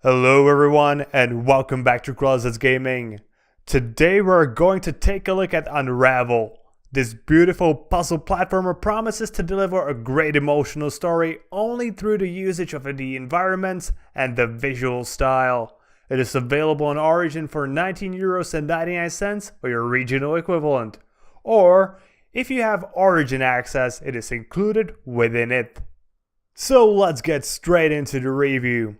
Hello everyone and welcome back to Closets Gaming. Today we're going to take a look at Unravel. This beautiful puzzle platformer promises to deliver a great emotional story only through the usage of the environments and the visual style. It is available on Origin for €19.99 or your regional equivalent. Or, if you have Origin access, it is included within it. So let's get straight into the review.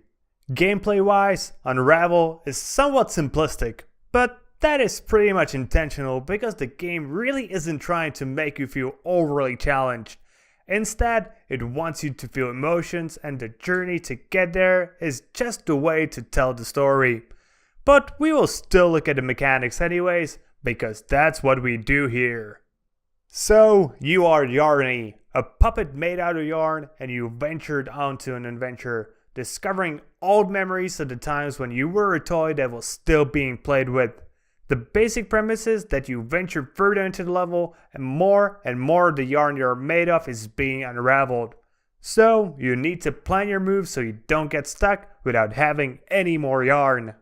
Gameplay-wise, Unravel is somewhat simplistic, but that is pretty much intentional because the game really isn't trying to make you feel overly challenged. Instead, it wants you to feel emotions, and the journey to get there is just the way to tell the story. But we will still look at the mechanics anyways, because that's what we do here. So, you are Yarny, a puppet made out of yarn, and you ventured onto an adventure, discovering old memories of the times when you were a toy that was still being played with. The basic premise is that you venture further into the level and more of the yarn you're made of is being unraveled. So you need to plan your moves so you don't get stuck without having any more yarn.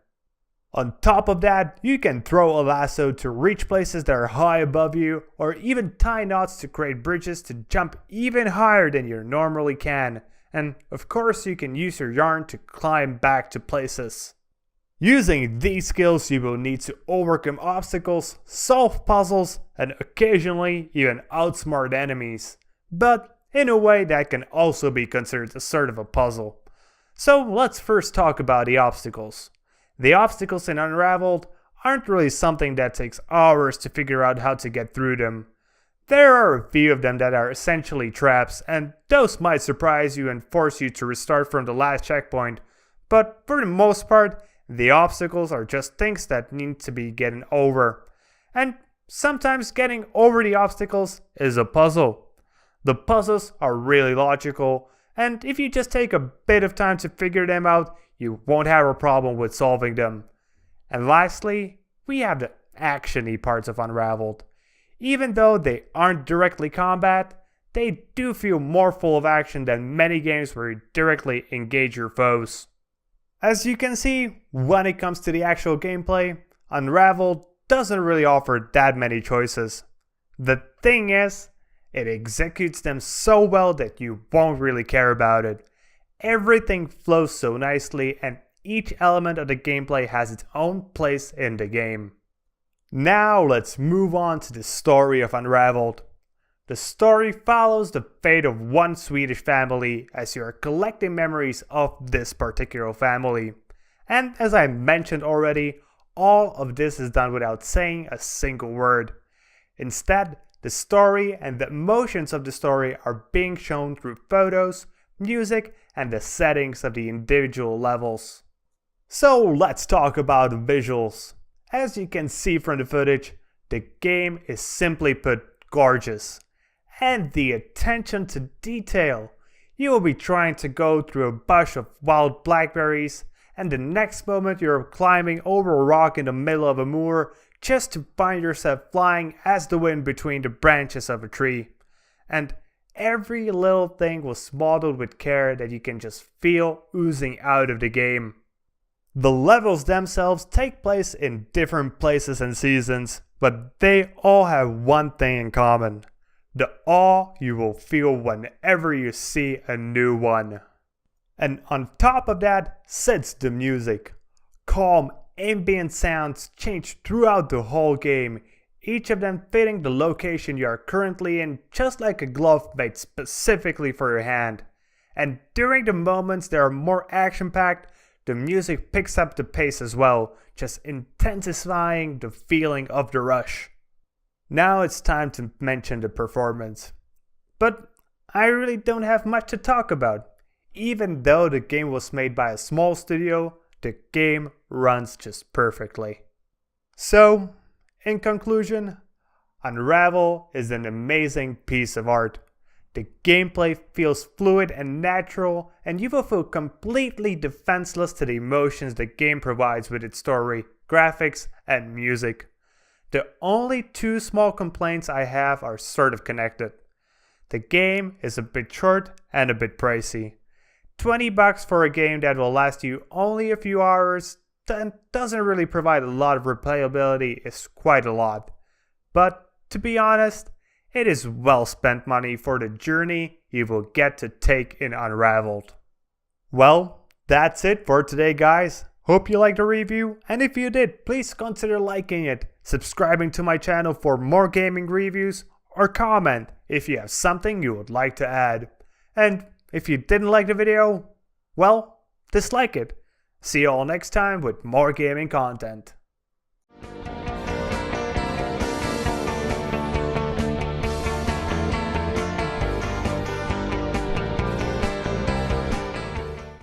On top of that, you can throw a lasso to reach places that are high above you, or even tie knots to create bridges to jump even higher than you normally can. And of course you can use your yarn to climb back to places. Using these skills you will need to overcome obstacles, solve puzzles, and occasionally even outsmart enemies. But in a way that can also be considered a sort of a puzzle. So let's first talk about the obstacles. The obstacles in Unraveled aren't really something that takes hours to figure out how to get through them. There are a few of them that are essentially traps, and those might surprise you and force you to restart from the last checkpoint, but for the most part, the obstacles are just things that need to be getting over. And sometimes getting over the obstacles is a puzzle. The puzzles are really logical, and if you just take a bit of time to figure them out, you won't have a problem with solving them. And lastly, we have the action-y parts of Unraveled. Even though they aren't directly combat, they do feel more full of action than many games where you directly engage your foes. As you can see, when it comes to the actual gameplay, Unraveled doesn't really offer that many choices. The thing is, it executes them so well that you won't really care about it. Everything flows so nicely and each element of the gameplay has its own place in the game. Now let's move on to the story of Unraveled. The story follows the fate of one Swedish family as you are collecting memories of this particular family. And as I mentioned already, all of this is done without saying a single word. Instead, the story and the emotions of the story are being shown through photos, music, and the settings of the individual levels. So let's talk about visuals. As you can see from the footage, the game is simply put gorgeous. And the attention to detail. You will be trying to go through a bush of wild blackberries, and the next moment you're climbing over a rock in the middle of a moor just to find yourself flying as the wind between the branches of a tree. And every little thing was modeled with care that you can just feel oozing out of the game. The levels themselves take place in different places and seasons, but they all have one thing in common: the awe you will feel whenever you see a new one. And on top of that sits the music. Calm, ambient sounds change throughout the whole game, each of them fitting the location you are currently in, just like a glove made specifically for your hand. And during the moments that are more action-packed, the music picks up the pace as well, just intensifying the feeling of the rush. Now it's time to mention the performance. But I really don't have much to talk about. Even though the game was made by a small studio, the game runs just perfectly. So, in conclusion, Unravel is an amazing piece of art. The gameplay feels fluid and natural, and you will feel completely defenseless to the emotions the game provides with its story, graphics, and music. The only two small complaints I have are sort of connected. The game is a bit short and a bit pricey. $20 for a game that will last you only a few hours and doesn't really provide a lot of replayability is quite a lot. But to be honest, it is well spent money for the journey you will get to take in Unraveled. Well, that's it for today, guys. Hope you liked the review, and if you did, please consider liking it, subscribing to my channel for more gaming reviews, or comment if you have something you would like to add. And if you didn't like the video, well, dislike it. See you all next time with more gaming content.